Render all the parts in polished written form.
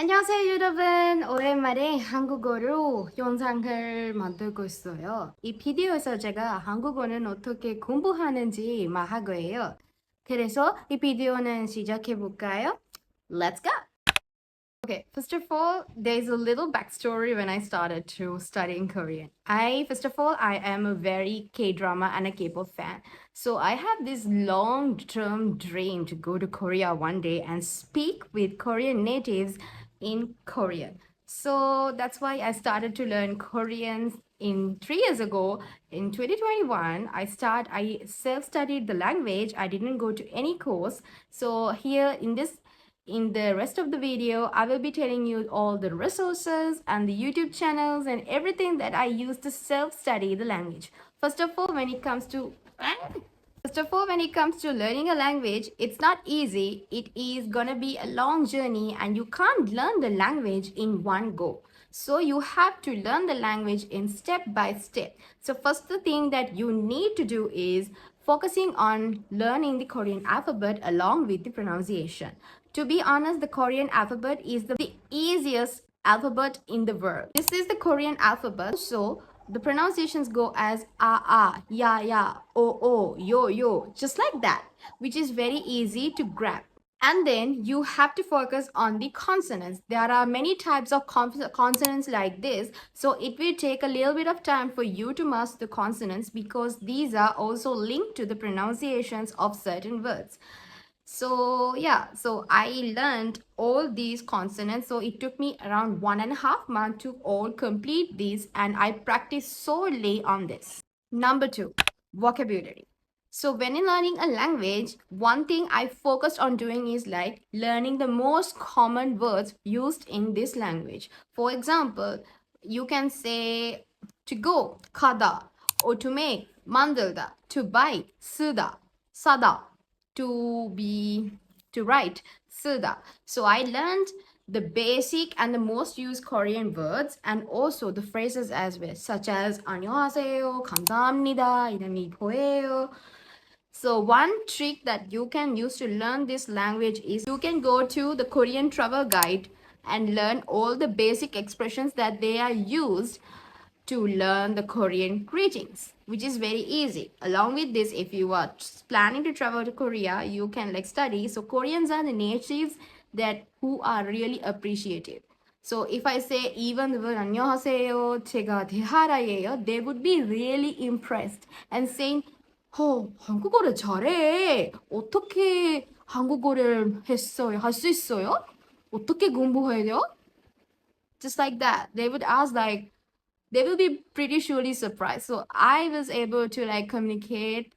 안녕하세요 여러분, 오랜만에 한국어로 영상을 만들고 있어요. 이 비디오에서 제가 한국어는 어떻게 공부하는지 말할 거예요. 그래서 이 비디오는 시작해 볼까요? Let's go! Okay, first of all, there's a little backstory when I started to studying Korean. First of all, I am a very K-drama and a K-pop fan. So I have this long-term dream to go to Korea one day and speak with Korean natives in Korean. So that's why I started to learn Korean in 3 years ago. In 2021, I self-studied the language. I didn't go to any course. So here in the rest of the video, I will be telling you all the resources and the YouTube channels and everything that I use to self-study the language. First of all, when it comes to learning a language, it's not easy. It is gonna be a long journey and you can't learn the language in one go. So you have to learn the language in step by step. So first the thing that you need to do is focusing on learning the Korean alphabet along with the pronunciation. To be honest, the Korean alphabet is the easiest alphabet in the world. This is the Korean alphabet. So the pronunciations go as ya, o, yo, just like that, which is very easy to grab. And then you have to focus on the consonants. There are many types of consonants like this. So it will take a little bit of time for you to master the consonants because these are also linked to the pronunciations of certain words. So yeah, so I learned all these consonants. So it took me around 1.5 months to all complete these, and I practiced solely on this. Number 2, vocabulary. So when in learning a language, one thing I focused on doing is like learning the most common words used in this language. For example, you can say to go, 가다, or to make, 만들다, to buy, 쓰다, 사다, to write, 쓰다. So I learned the basic and the most used Korean words and also the phrases as well, such as 안녕하세요, 감사합니다, 이름이 뭐예요. So one trick that you can use to learn this language is you can go to the Korean travel guide and learn all the basic expressions that they are used to learn the Korean greetings, which is very easy. Along with this, if you are planning to travel to Korea, you can like study. So Koreans are the natives that who are really appreciative. So if I say even the word 안녕하세요, 제가 대하라예요, they would be really impressed and saying, 한국어를 잘해. 어떻게 한국어를 했어요? 할 수 있어요? 어떻게 공부해요? Just like that. They would ask like, they will be pretty surely surprised. So I was able to like communicate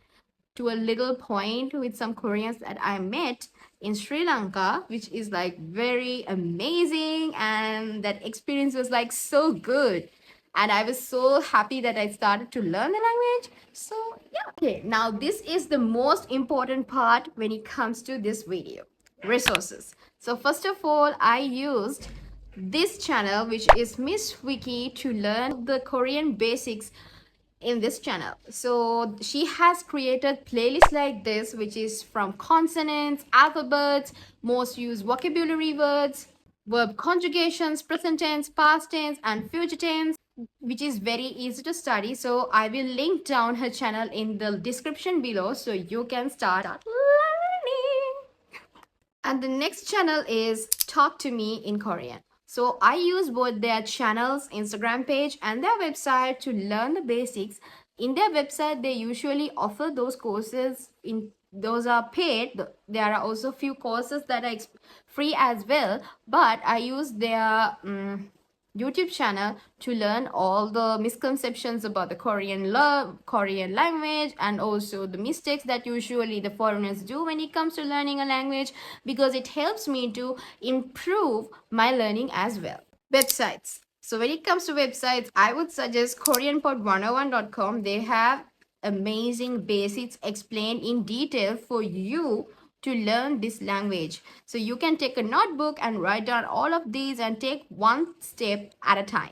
to a little point with some Koreans that I met in Sri Lanka, which is like very amazing, and that experience was like so good. And I was so happy that I started to learn the language. So yeah. Okay, now this is the most important part when it comes to this video. Resources. So first of all, I used this channel, which is Miss Wiki, to learn the Korean basics in this channel. So she has created playlists like this, which is from consonants, alphabets, most used vocabulary words, verb conjugations, present tense, past tense, and future tense, which is very easy to study. So I will link down her channel in the description below so you can start learning. And the next channel is Talk to Me in Korean. So I use both their channels, Instagram page, and their website to learn the basics. In their website, they usually offer those courses. Those are paid. There are also few courses that are free as well. But I use their YouTube channel to learn all the misconceptions about the Korean language, and also the mistakes that usually the foreigners do when it comes to learning a language, because it helps me to improve my learning as well. Websites. So when it comes to websites, I would suggest koreanpod101.com. They have amazing basics explained in detail for you to learn this language. So you can take a notebook and write down all of these and take one step at a time.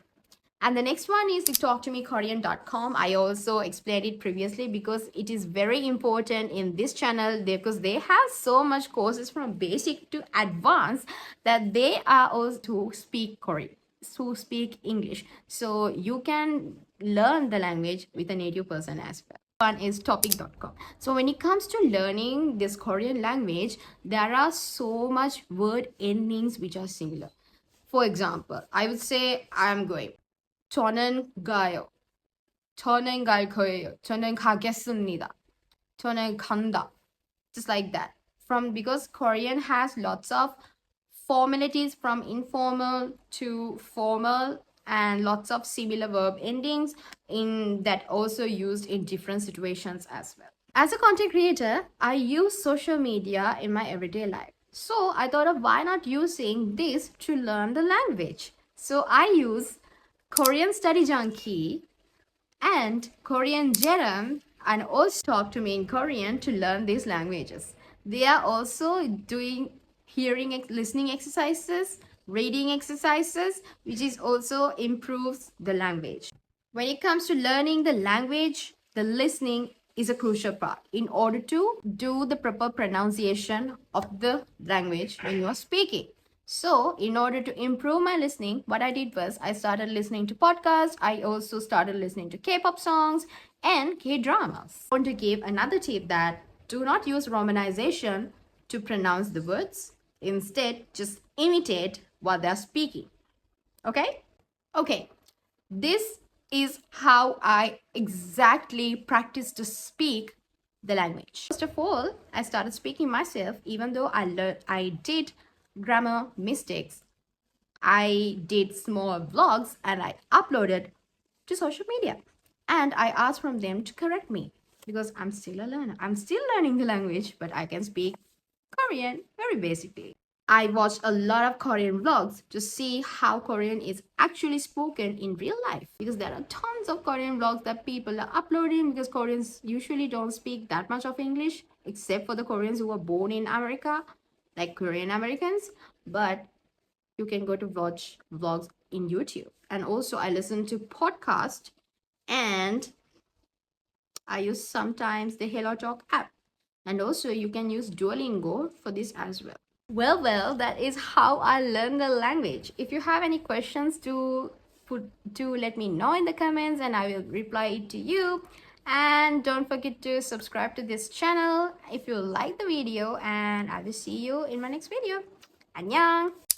And the next one is the talktomekorean.com. I also explained it previously because it is very important in this channel because they have so much courses from basic to advanced that they are also to speak Korean, to speak English. So you can learn the language with a native person as well. One is topic.com. So when it comes to learning this Korean language, there are so much word endings which are similar. For example, I would say I'm going. 저는 가요. 저는 갈 거예요. 저는 가겠습니다. 저는 간다. Just like that. From because Korean has lots of formalities from informal to formal and lots of similar verb endings in that also used in different situations as well. As a content creator, I use social media in my everyday life. So I thought of why not using this to learn the language. So I use Korean Study Junkie and Korean Jerem and also Talk to Me in Korean to learn these languages. They are also doing hearing listening exercises, reading exercises, which is also improves the language. When it comes to learning the language, the listening is a crucial part in order to do the proper pronunciation of the language when you are speaking. So, in order to improve my listening, what I did was I started listening to podcasts. I also started listening to K-pop songs and K-dramas. I want to give another tip that do not use romanization to pronounce the words. Instead, just imitate what they're speaking. Okay? Okay. This is how I exactly practice to speak the language. First of all, I started speaking myself, even though I did grammar mistakes. I did small vlogs and I uploaded to social media. And I asked from them to correct me because I'm still a learner. I'm still learning the language, but I can speak Korean very basically. I watched a lot of Korean vlogs to see how Korean is actually spoken in real life because there are tons of Korean vlogs that people are uploading because Koreans usually don't speak that much of English except for the Koreans who were born in America, like Korean Americans. But you can go to watch vlogs in YouTube. And also I listen to podcasts and I use sometimes the Hello Talk app. And also you can use Duolingo for this as well. Well, that is how I learned the language. If you have any questions to let me know in the comments and I will reply it to you. And don't forget to subscribe to this channel if you like the video and I will see you in my next video. 안녕!